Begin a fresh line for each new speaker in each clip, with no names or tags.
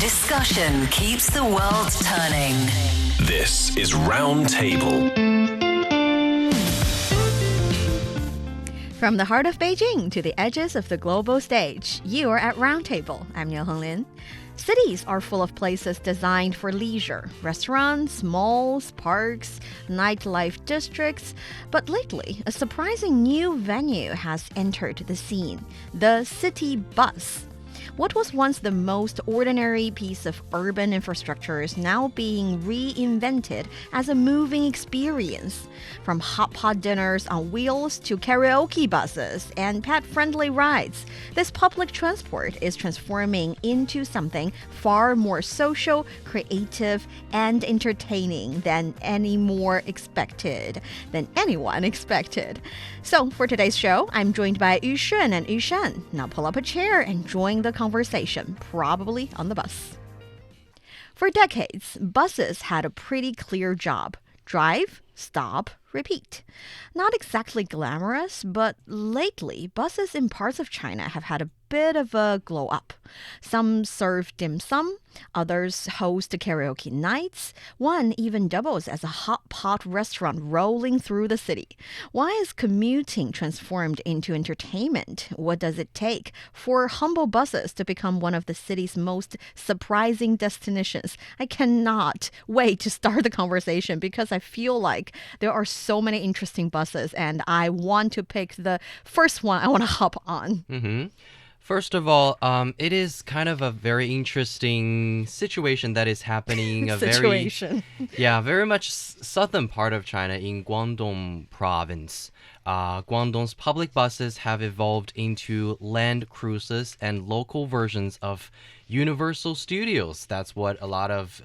Discussion keeps the world turning.
This is Roundtable.
From the heart of Beijing to the edges of the global stage, you are at Roundtable. I'm Niu Honglin. Cities are full of places designed for leisure. Restaurants, malls, parks, nightlife districts. But lately, a surprising new venue has entered the scene, the city bus. What was once the most ordinary piece of urban infrastructure is now being reinvented as a moving experience. From hot pot dinners on wheels to karaoke buses and pet-friendly rides, this public transport is transforming into something far more social, creative, and entertaining than anyone expected. So, for today's show, I'm joined by Yushan and Yushan. Now pull up a chair and join the conversation, probably on the bus. For decades, buses had a pretty clear job. Drive, stop, repeat. Not exactly glamorous, but lately, buses in parts of China have had a bit of a glow up. Some serve dim sum, others host karaoke nights. One even doubles as a hot pot restaurant rolling through the city. Why is commuting transformed into entertainment? What does it take for humble buses to become one of the city's most surprising destinations? I cannot wait to start the conversation because I feel like there are so many interesting buses and I want to pick the first one I want to hop on.
Mm-hmm. First of all, it is kind of a very interesting situation that is happening. Very much southern part of China in Guangdong province. Guangdong's public buses have evolved into land cruises and local versions of Universal Studios. That's what a lot of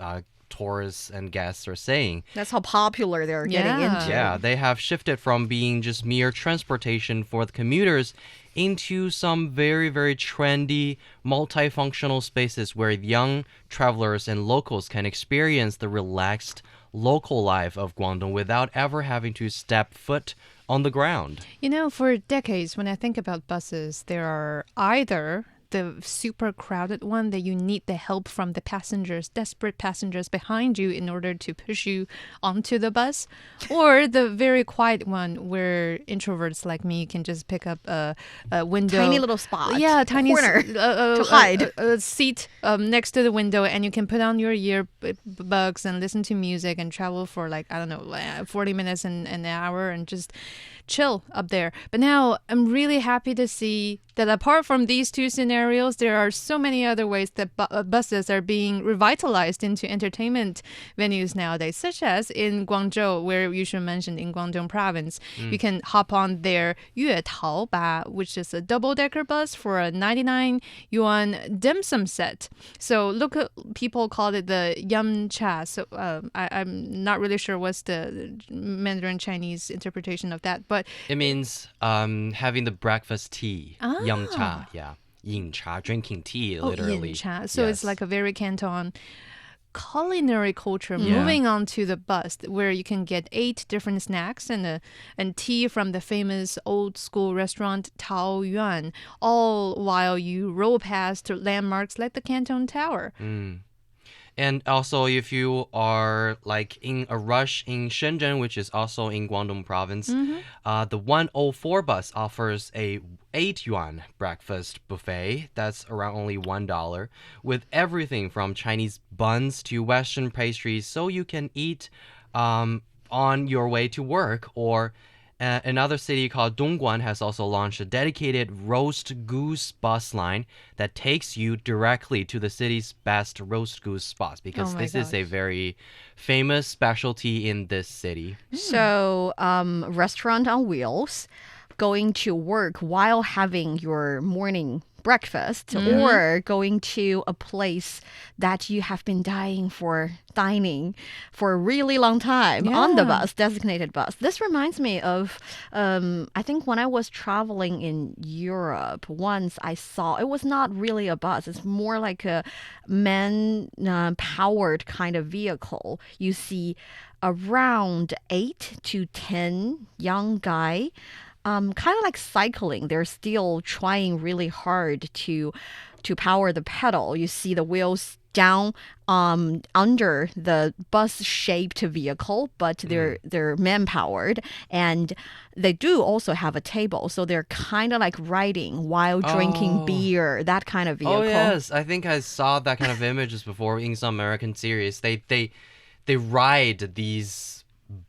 tourists and guests are saying.
That's how popular they're getting into.
Yeah, they have shifted from being just mere transportation for the commuters into some very, very trendy, multifunctional spaces where young travelers and locals can experience the relaxed local life of Guangdong without ever having to step foot on the ground.
You know, for decades, when I think about buses, there are either the super crowded one that you need the help from the passengers, desperate passengers behind you in order to push you onto the bus, or the very quiet one where introverts like me can just pick up a window.
Tiny little spot.
Yeah, tiny
corner to hide.
A seat next to the window, and you can put on your earbuds and listen to music and travel for 40 minutes and an hour and just chill up there. But now I'm really happy to see that apart from these two scenarios, there are so many other ways that buses are being revitalized into entertainment venues nowadays, such as in Guangzhou, where Yushan mentioned in Guangdong province. You can hop on their Yue Tao Ba, which is a double-decker bus for a 99 yuan dim sum set. So people call it the yum cha. So I'm not really sure what's the Mandarin Chinese interpretation of that, but
it means having the breakfast tea. Yum cha, yeah. Yin cha, drinking tea, literally.
Yin cha. So
yes.
It's like a very Canton culinary culture moving on to the bus where you can get 8 different snacks and tea from the famous old school restaurant Tao Yuan, all while you roll past landmarks like the Canton Tower.
And also, if you are in a rush in Shenzhen, which is also in Guangdong province, the 104 bus offers a 8 yuan breakfast buffet. That's around only $1, with everything from Chinese buns to Western pastries, so you can eat on your way to work. Or another city called Dongguan has also launched a dedicated roast goose bus line that takes you directly to the city's best roast goose spots, because this is a very famous specialty in this city.
So, restaurant on wheels, going to work while having your morning breakfast, or going to a place that you have been dining for a really long time on the bus, designated bus. This reminds me of, I think when I was traveling in Europe, once I saw, it was not really a bus, it's more like a man-powered kind of vehicle. You see around 8 to 10 young guy kind of like cycling. They're still trying really hard to to power the pedal. You see the wheels down under the bus-shaped vehicle, but they're man-powered, and they do also have a table, so they're kind of like riding while drinking beer, that kind of vehicle.
Oh yes, I think I saw that kind of images before in some American series. They ride these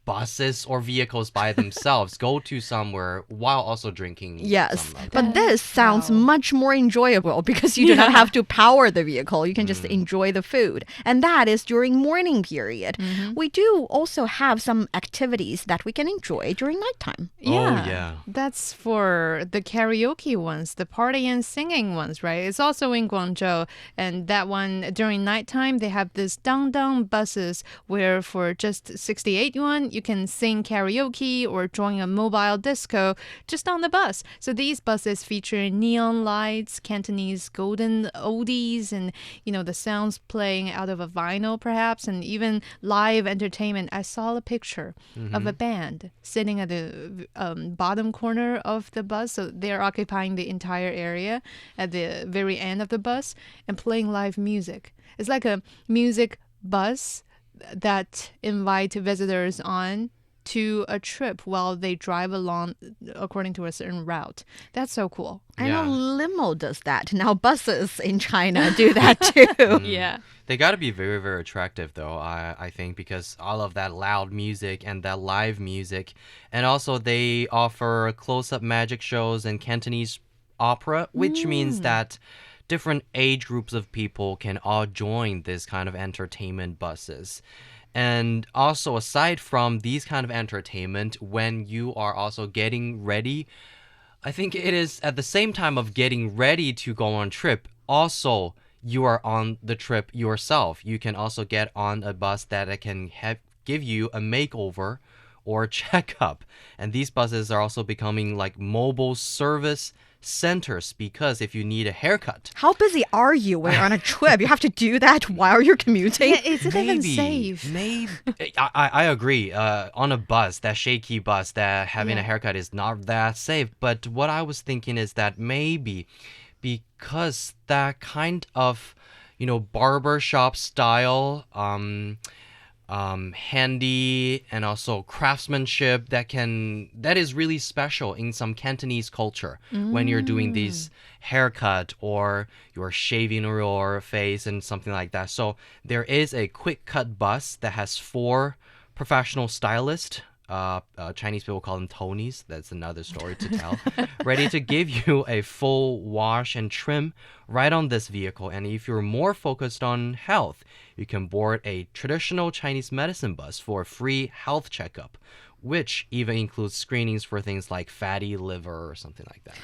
buses or vehicles by themselves, go to somewhere while also drinking.
Yes,
some
but this sounds much more enjoyable because you do not have to power the vehicle. You can just enjoy the food. And that is during morning period. We do also have some activities that we can enjoy during nighttime.
Yeah.
That's for the karaoke ones, the party and singing ones, right? It's also in Guangzhou. And that one, during nighttime, they have this down buses where for just 68 yuan, you can sing karaoke or join a mobile disco just on the bus. So these buses feature neon lights, Cantonese golden oldies, and the sounds playing out of a vinyl perhaps, and even live entertainment. I saw a picture of a band sitting at the bottom corner of the bus, so they're occupying the entire area at the very end of the bus and playing live music. It's like a music bus that invite visitors on to a trip while they drive along according to a certain route. That's so cool.
I know limo does that. Now buses in China do that too.
Yeah.
They got to be very, very attractive, though, I think, because all of that loud music and that live music. And also, they offer close-up magic shows and Cantonese opera, which means that different age groups of people can all join this kind of entertainment buses. And also, aside from these kind of entertainment, when you are also getting ready, I think it is at the same time of getting ready to go on trip, also you are on the trip yourself. You can also get on a bus that can give you a makeover or checkup. And these buses are also becoming like mobile service centers, because if you need a haircut,
how busy are you when you're on a trip? You have to do that while you're commuting.
Yeah, is it even safe?
Maybe. I agree. On a bus, that shaky bus, that having a haircut is not that safe. But what I was thinking is that maybe because that kind of, barbershop style, handy and also craftsmanship that is really special in some Cantonese culture when you're doing these haircut or you're shaving your face and something like that. So there is a quick cut bus that has 4 professional stylists. Chinese people call them Tonys. That's another story to tell. Ready to give you a full wash and trim right on this vehicle. And if you're more focused on health, you can board a traditional Chinese medicine bus for a free health checkup, which even includes screenings for things like fatty liver or something like that.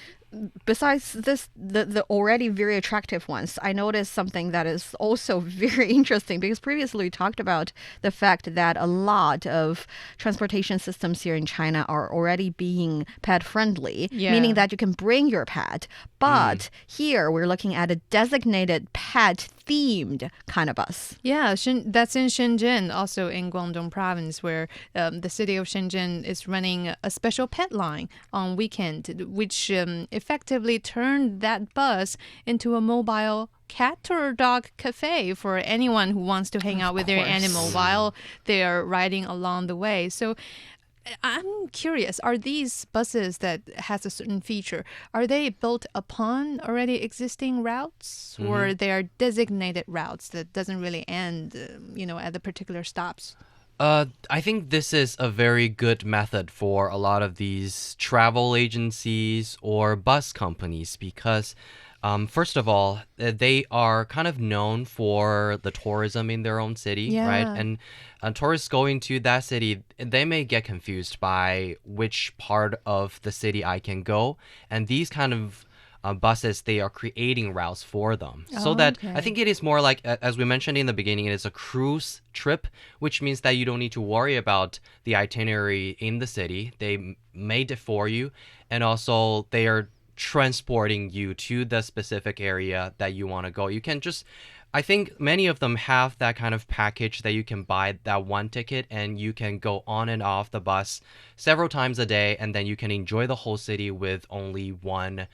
Besides this, the already very attractive ones, I noticed something that is also very interesting, because previously we talked about the fact that a lot of transportation systems here in China are already being pet friendly, meaning that you can bring your pet. But here we're looking at a designated pet themed kind of bus.
Yeah, that's in Shenzhen, also in Guangdong province, where the city of Shenzhen is running a special pet line on weekend, which effectively turned that bus into a mobile cat or dog cafe for anyone who wants to hang out with their animal while they're riding along the way. So I'm curious, are these buses that has a certain feature, are they built upon already existing routes, or they are designated routes that doesn't really end, at the particular stops?
I think this is a very good method for a lot of these travel agencies or bus companies, because first of all, they are kind of known for the tourism in their own city, right? And tourists going to that city, they may get confused by which part of the city I can go. And these kind of buses, they are creating routes for them. So that I think it is more like, as we mentioned in the beginning, it is a cruise trip, which means that you don't need to worry about the itinerary in the city. They made it for you. And also they are transporting you to the specific area that you want to go. You can just, I think many of them have that kind of package that you can buy that one ticket and you can go on and off the bus several times a day, and then you can enjoy the whole city with only one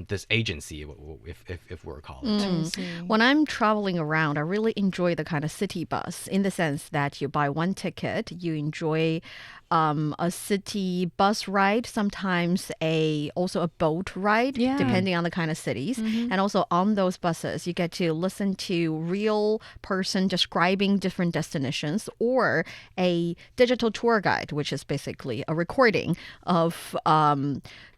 this agency, if we're calling it.
I see.
When I'm traveling around, I really enjoy the kind of city bus in the sense that you buy one ticket, you enjoy a city bus ride, sometimes also a boat ride,
Yeah.
depending on the kind of cities. And also on those buses, you get to listen to real person describing different destinations or a digital tour guide, which is basically a recording of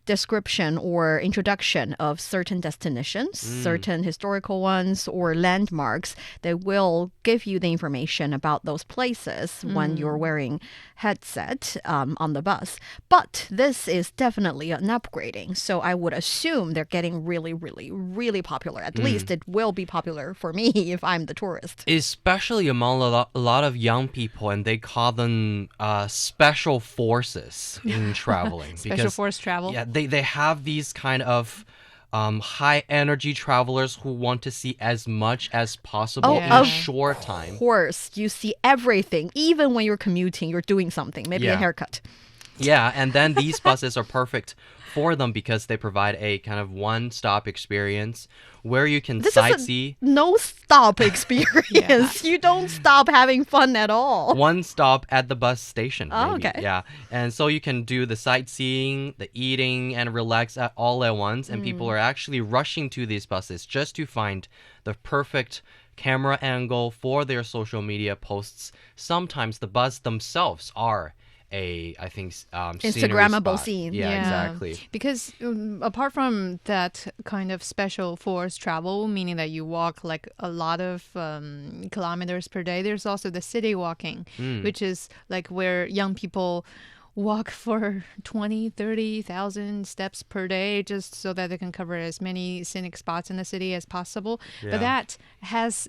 description or introduction of certain destinations, certain historical ones or landmarks. They will give you the information about those places when you're wearing headset on the bus. But this is definitely an upgrading. So I would assume they're getting really, really, really popular. At least it will be popular for me if I'm the tourist.
Especially among a lot of young people, and they call them special forces in traveling.
Special force travel.
Yeah, they have these kind of high energy travelers who want to see as much as possible in a short time.
Of course, you see everything. Even when you're commuting, you're doing something, maybe a
Yeah.
haircut.
Yeah, and then these buses are perfect for them because they provide a kind of one-stop experience where you can
This
sightsee.
is a no-stop experience. You don't stop having fun at all.
One stop at the bus station.
Oh,
maybe.
okay.
Yeah. And so you can do the sightseeing, the eating, and relax all at once. And people are actually rushing to these buses just to find the perfect camera angle for their social media posts. Sometimes the bus themselves are I think, scenery
Instagrammable
spot.
scene.
Yeah, exactly.
Because apart from that kind of special force travel, meaning that you walk like a lot of kilometers per day, there's also the city walking, which is like where young people walk for 20, 30,000 steps per day just so that they can cover as many scenic spots in the city as possible.
Yeah.
But that has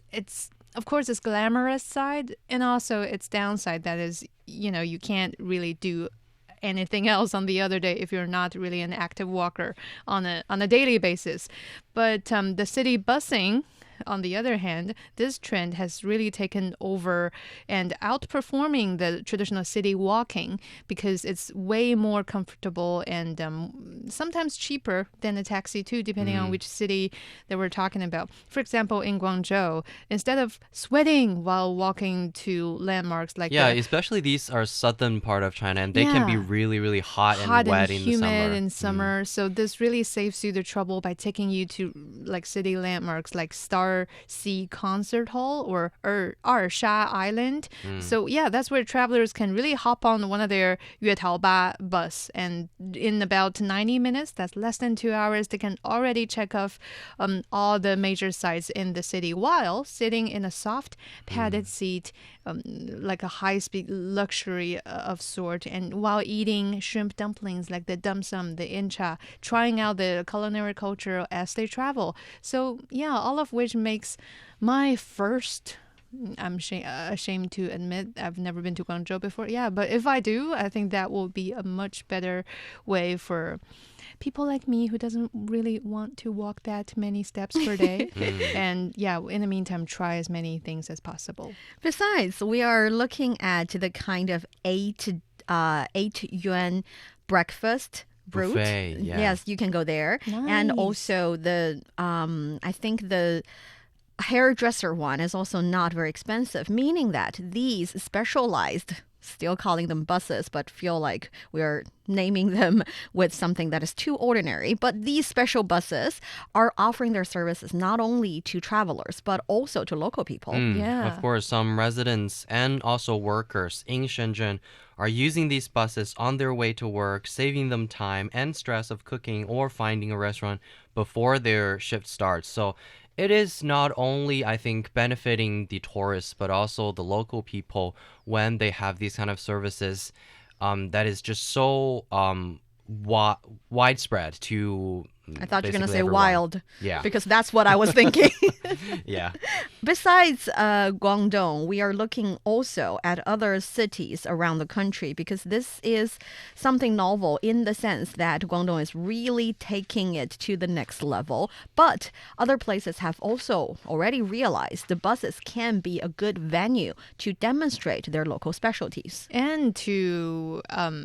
of course, its glamorous side and also its downside. That is, you can't really do anything else on the other day if you're not really an active walker on a daily basis. But the city busing, on the other hand, this trend has really taken over and outperforming the traditional city walking because it's way more comfortable and sometimes cheaper than a taxi too, depending on which city that we're talking about. For example, in Guangzhou, instead of sweating while walking to landmarks like
Especially these are southern part of China, and they can be
Yeah.
really, really hot and wet
and
in the
humid
summer.
in summer. So this really saves you the trouble by taking you to like city landmarks like Star Sea Concert Hall or Ersha Island. So yeah, that's where travelers can really hop on one of their 月桃巴 bus, and in about 90 minutes, that's less than 2 hours, they can already check off all the major sites in the city while sitting in a soft padded seat, like a high-speed luxury of sort, and while eating shrimp dumplings like the dim sum, the incha, trying out the culinary culture as they travel. So yeah, all of which makes my first, I'm ashamed to admit, I've never been to Guangzhou before. Yeah, but if I do, I think that will be a much better way for people like me who doesn't really want to walk that many steps per day. And yeah, in the meantime, try as many things as possible.
Besides, we are looking at the kind of 8 yuan breakfast route.
Buffet, yeah.
Yes, you can go there. And
Nice.
also the I think the hairdresser one is also not very expensive, meaning that these specialized, still calling them buses, but feel like we're naming them with something that is too ordinary. But these special buses are offering their services not only to travelers, but also to local people.
Yeah.
Of course, some residents and also workers in Shenzhen are using these buses on their way to work, saving them time and stress of cooking or finding a restaurant before their shift starts. So it is not only, I think, benefiting the tourists, but also the local people when they have these kind of services that is just so widespread to
I thought you were going to
basically
say
everyone.
wild.
Yeah.
Because that's what I was thinking.
Yeah.
Besides Guangdong, we are looking also at other cities around the country because this is something novel in the sense that Guangdong is really taking it to the next level. But other places have also already realized the buses can be a good venue to demonstrate their local specialties.
And to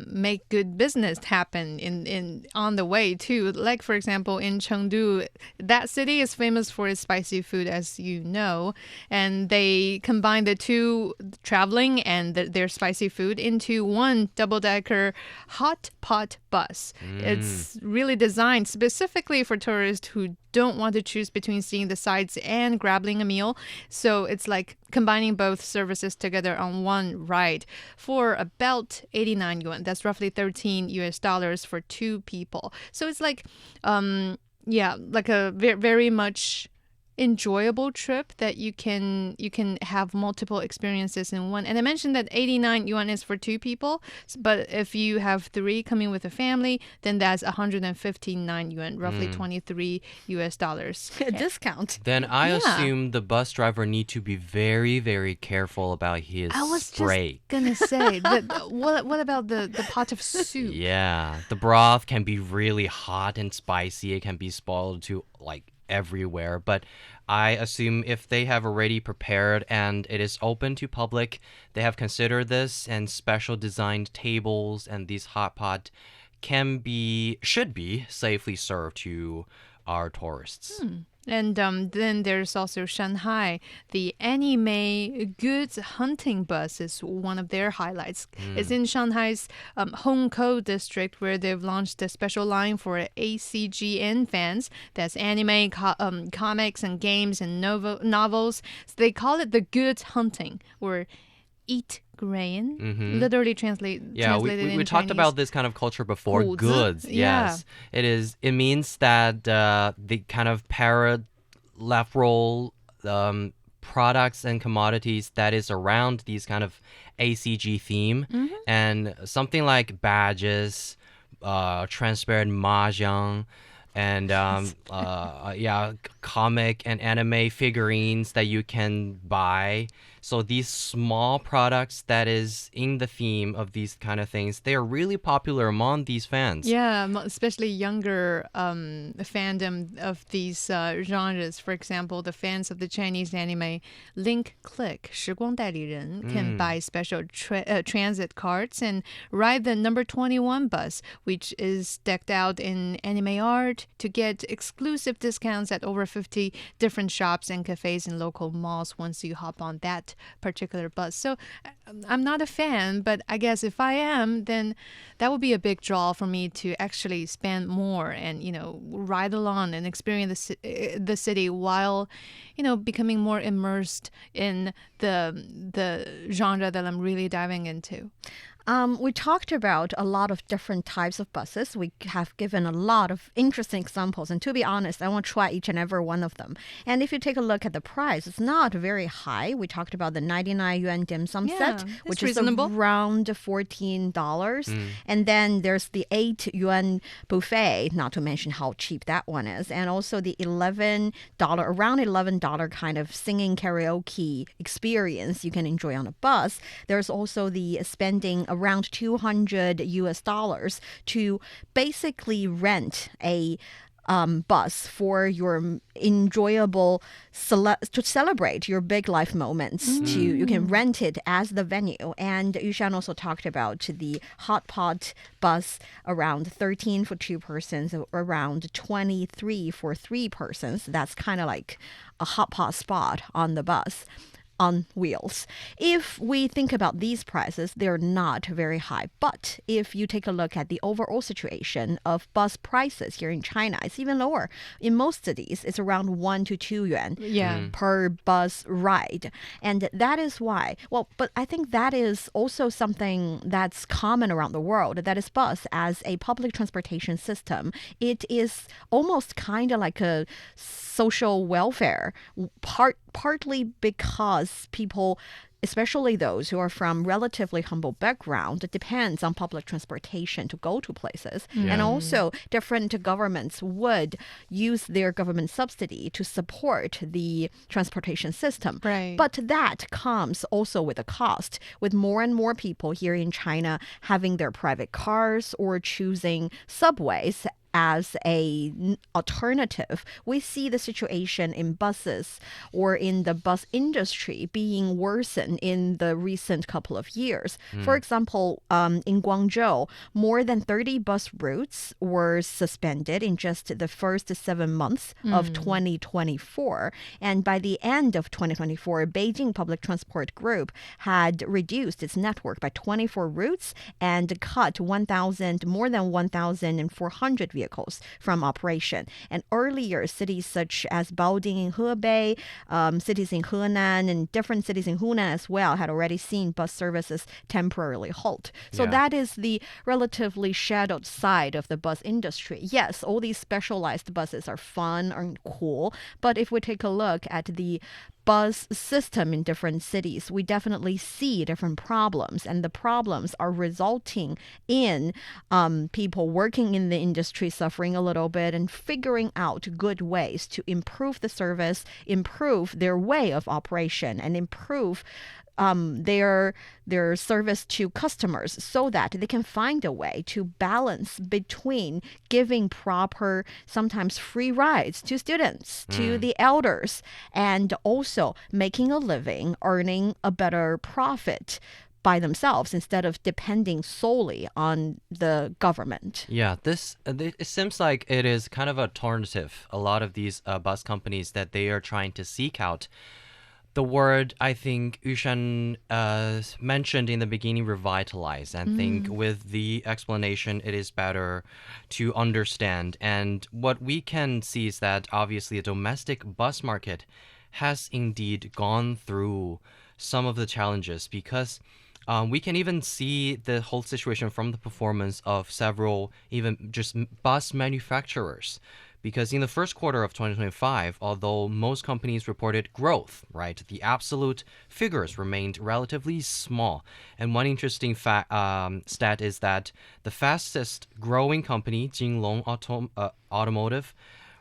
make good business happen in on the way too. Like for example, example, in Chengdu, that city is famous for its spicy food, as you know. And they combine the two, traveling and their spicy food, into one double-decker hot pot bus. It's really designed specifically for tourists who don't want to choose between seeing the sights and grabbing a meal. So it's like combining both services together on one ride for about 89 yuan. That's roughly 13 US dollars for two people. So it's like, like a very much enjoyable trip that you can have multiple experiences in one. And I mentioned that 89 yuan is for two people, but if you have three coming with a family, then that's 159 yuan, roughly 23 US dollars.
A discount.
Then I assume the bus driver need to be very, very careful about his
I was
brake.
just gonna say, what about the pot of soup?
Yeah, the broth can be really hot and spicy. It can be spoiled to like everywhere, but I assume if they have already prepared and it is open to public, they have considered this, and special designed tables and these hot pot should be safely served to our tourists.
And then there's also Shanghai. The anime goods hunting bus is one of their highlights. It's in Shanghai's Hongkou district, where they've launched a special line for ACGN fans. That's anime, comics, and games and novels. So they call it the goods hunting, or eat grain, literally translated in
we talked
Chinese.
about this kind of culture before.
谷子,
Goods, yes. It means that the kind of parallel products and commodities that is around these kind of ACG theme, and something like badges, transparent mahjong, and comic and anime figurines that you can buy. So these small products that is in the theme of these kind of things, they are really popular among these fans.
Yeah, especially younger fandom of these genres. For example, the fans of the Chinese anime Link Click, 时光代理人, can buy special transit cards and ride the number 21 bus, which is decked out in anime art, to get exclusive discounts at over 50 different shops and cafes in local malls once you hop on that particular bus. So I'm not a fan, but I guess if I am, then that would be a big draw for me to actually spend more and, ride along and experience the city while, becoming more immersed in the genre that I'm really diving into.
We talked about a lot of different types of buses. We have given a lot of interesting examples. And to be honest, I want to try each and every one of them. And if you take a look at the price, it's not very high. We talked about the 99 yuan dim sum set, which is around $14. And then there's the 8 yuan buffet, not to mention how cheap that one is. And also the around $11 kind of singing karaoke experience you can enjoy on a bus. There's also the spending around 200 US dollars to basically rent a bus for your enjoyable to celebrate your big life moments. You can rent it as the venue. And Yushan also talked about the hot pot bus, around 13 for two persons, around 23 for three persons. That's kind of like a hot pot spot on the bus on wheels. If we think about these prices, they're not very high. But if you take a look at the overall situation of bus prices here in China, it's even lower. In most cities, it's around 1 to 2 yuan per bus ride. And that is why, but I think that is also something that's common around the world, that is bus as a public transportation system. It is almost kind of like a social welfare, partly because people, especially those who are from relatively humble background, depends on public transportation to go to places. And also different governments would use their government subsidy to support the transportation system.
Right.
But that comes also with a cost, with more and more people here in China having their private cars or choosing subways as a alternative, we see the situation in buses or in the bus industry being worsened in the recent couple of years. For example, in Guangzhou, more than 30 bus routes were suspended in just the first 7 months of 2024. And by the end of 2024, Beijing Public Transport Group had reduced its network by 24 routes and cut more than 1,400 vehicles from operation. And earlier, cities such as Baoding in Hebei, cities in Henan, and different cities in Hunan as well had already seen bus services temporarily halt. So that is the relatively shadowed side of the bus industry. Yes, all these specialized buses are fun and cool, but if we take a look at the bus system in different cities, we definitely see different problems, and the problems are resulting in people working in the industry suffering a little bit and figuring out good ways to improve the service, improve their way of operation, and improve their service to customers so that they can find a way to balance between giving proper, sometimes free rides to students, to the elders, and also making a living, earning a better profit by themselves instead of depending solely on the government.
Yeah, it seems like it is kind of an alternative. A lot of these bus companies that they are trying to seek out. The word I think Yushan mentioned in the beginning, revitalize. I think with the explanation, it is better to understand. And what we can see is that obviously the domestic bus market has indeed gone through some of the challenges because we can even see the whole situation from the performance of several even just bus manufacturers. Because in the first quarter of 2025, although most companies reported growth, right, the absolute figures remained relatively small. And one interesting stat is that the fastest growing company, Jinlong Automotive,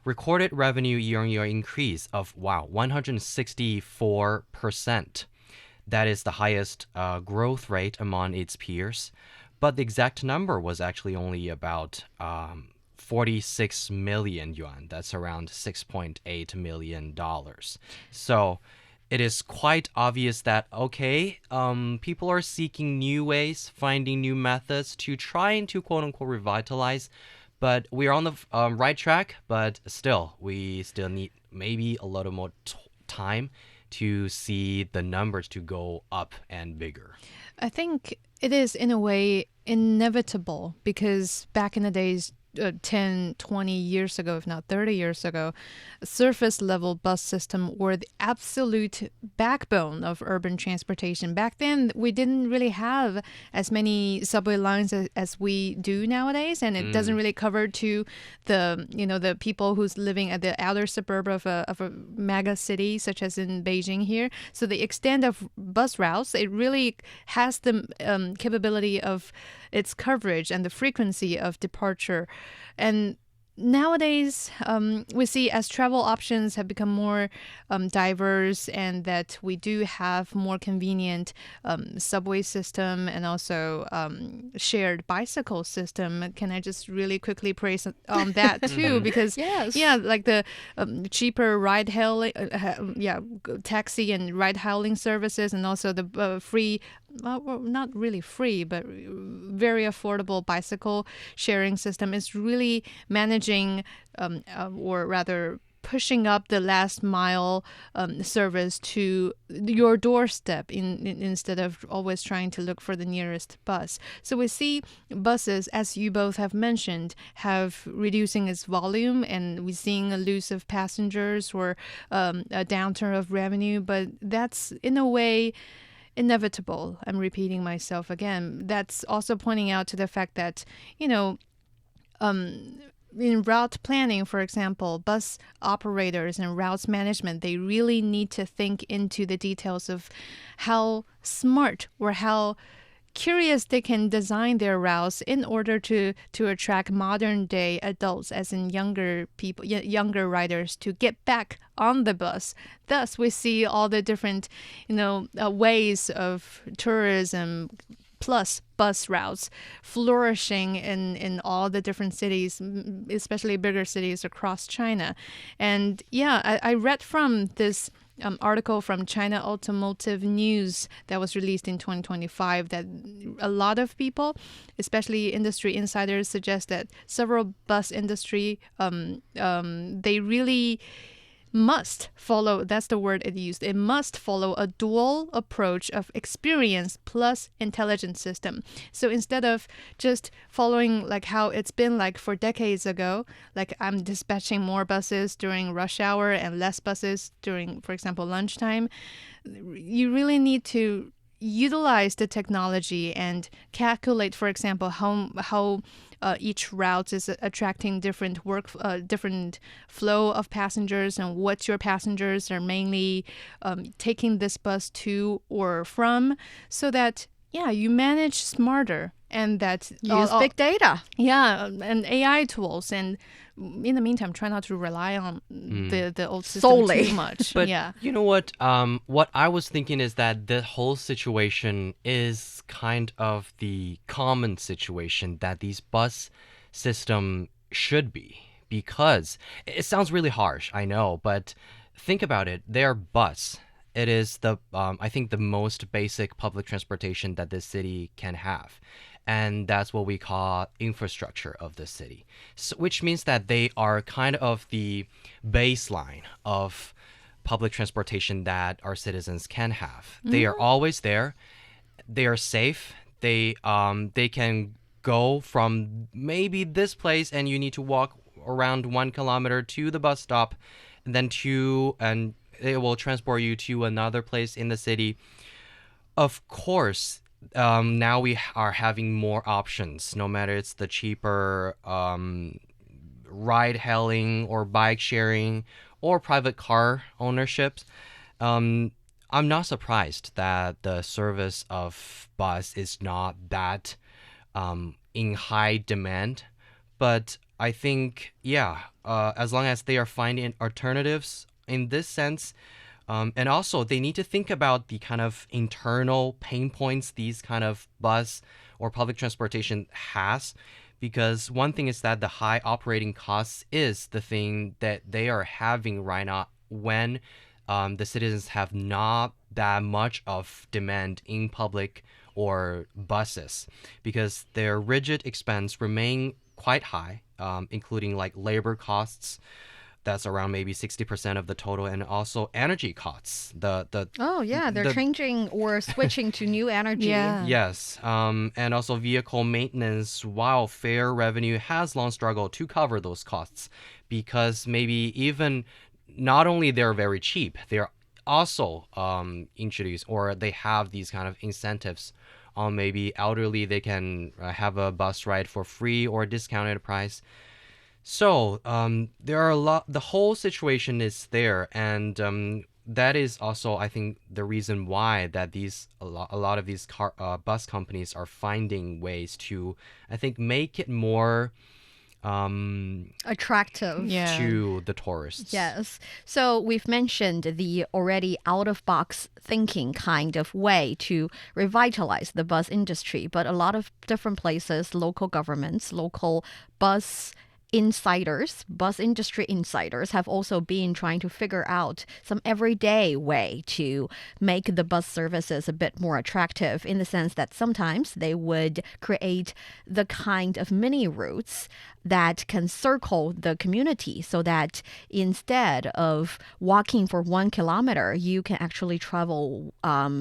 recorded revenue year-on-year increase of, 164%. That is the highest growth rate among its peers. But the exact number was actually only about 46 million yuan. That's around $6.8 million. So it is quite obvious that, okay, people are seeking new ways, finding new methods to try and to quote unquote revitalize. But we are on the right track, but we still need maybe a little more time to see the numbers to go up and bigger.
I think it is in a way inevitable because back in the days, 10, 20 years ago, if not 30 years ago, surface level bus system were the absolute backbone of urban transportation. Back then, we didn't really have as many subway lines as we do nowadays, and it doesn't really cover to the people who's living at the outer suburb of a mega city, such as in Beijing here. So the extent of bus routes, it really has the capability of its coverage and the frequency of departure. And nowadays, we see as travel options have become more diverse and that we do have more convenient subway system and also shared bicycle system. Can I just really quickly praise on that too? Because like the cheaper ride hailing, taxi and ride hailing services, and also the free, well, not really free, but very affordable bicycle sharing system is really managing, or rather pushing up the last mile service to your doorstep instead of always trying to look for the nearest bus. So we see buses, as you both have mentioned, have reducing its volume, and we're seeing a loss of passengers or a downturn of revenue, but that's in a way inevitable. I'm repeating myself again. That's also pointing out to the fact that, in route planning, for example, bus operators and routes management, they really need to think into the details of how smart or how curious they can design their routes in order to attract modern day adults, as in younger people, younger riders, to get back on the bus. Thus, we see all the different, ways of tourism plus bus routes flourishing in all the different cities, especially bigger cities across China. And yeah, I read from this article from China Automotive News that was released in 2025 that a lot of people, especially industry insiders, suggest that several bus industry they really must follow, that's the word it used, it must follow a dual approach of experience plus intelligence system. So instead of just following like how it's been like for decades ago, like I'm dispatching more buses during rush hour and less buses during, for example, lunchtime, you really need to utilize the technology and calculate, for example, how each route is attracting different different flow of passengers, and what your passengers are mainly taking this bus to or from, so that you manage smarter and that
Use big data.
Yeah, and AI tools, and in the meantime, try not to rely on the old system
Solely.
too much.
But
yeah.
you know what? What I was thinking is that the whole situation is kind of the common situation that these bus system should be, because it sounds really harsh, I know, but think about it. They're bus. It is the I think the most basic public transportation that this city can have. And that's what we call infrastructure of the city, so, which means that they are kind of the baseline of public transportation that our citizens can have. They are always there. They are safe. They can go from maybe this place and you need to walk around 1 kilometer to the bus stop, and then and it will transport you to another place in the city. Of course, now we are having more options, no matter it's the cheaper ride hailing or bike sharing or private car ownerships. I'm not surprised that the service of bus is not that in high demand, but I think, as long as they are finding alternatives in this sense, and also they need to think about the kind of internal pain points these kind of bus or public transportation has, because one thing is that the high operating costs is the thing that they are having right now when the citizens have not that much of demand in public or buses, because their rigid expense remain quite high, including like labor costs. That's around maybe 60% of the total, and also energy costs.
They're changing or switching to new energy.
Yeah.
Yes, and also vehicle maintenance, while fare revenue has long struggled to cover those costs, because maybe even not only they're very cheap, they're also introduced, or they have these kind of incentives on maybe elderly, they can have a bus ride for free or discounted price. So there are the whole situation is there, and that is also, I think, the reason why that a lot of these bus companies are finding ways to, I think, make it more
attractive
to the tourists.
Yes. So we've mentioned the already out-of-box thinking kind of way to revitalize the bus industry, but a lot of different places, local governments, local bus industry insiders have also been trying to figure out some everyday way to make the bus services a bit more attractive, in the sense that sometimes they would create the kind of mini routes that can circle the community, so that instead of walking for 1 kilometer, you can actually travel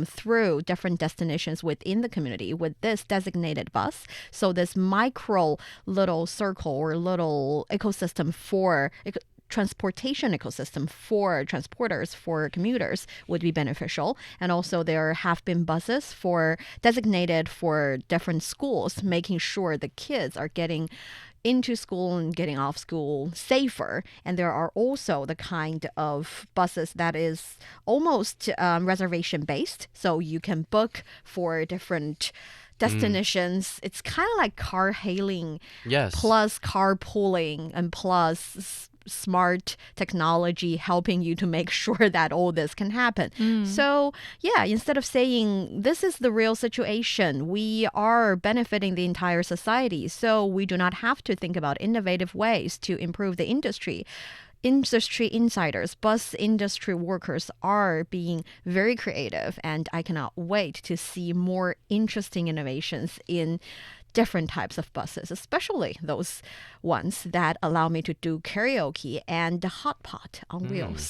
through different destinations within the community with this designated bus. So this micro little circle or little ecosystem for transportation ecosystem for transporters, for commuters, would be beneficial. And also there have been buses designated for different schools, making sure the kids are getting into school and getting off school safer. And there are also the kind of buses that is almost reservation based, so you can book for different destinations. It's kind of like car hailing,
Yes.
plus carpooling, and plus smart technology helping you to make sure that all this can happen. So, yeah, instead of saying this is the real situation, we are benefiting the entire society, so we do not have to think about innovative ways to improve the industry. Industry insiders, bus industry workers are being very creative, and I cannot wait to see more interesting innovations in different types of buses, especially those ones that allow me to do karaoke and hot pot on wheels.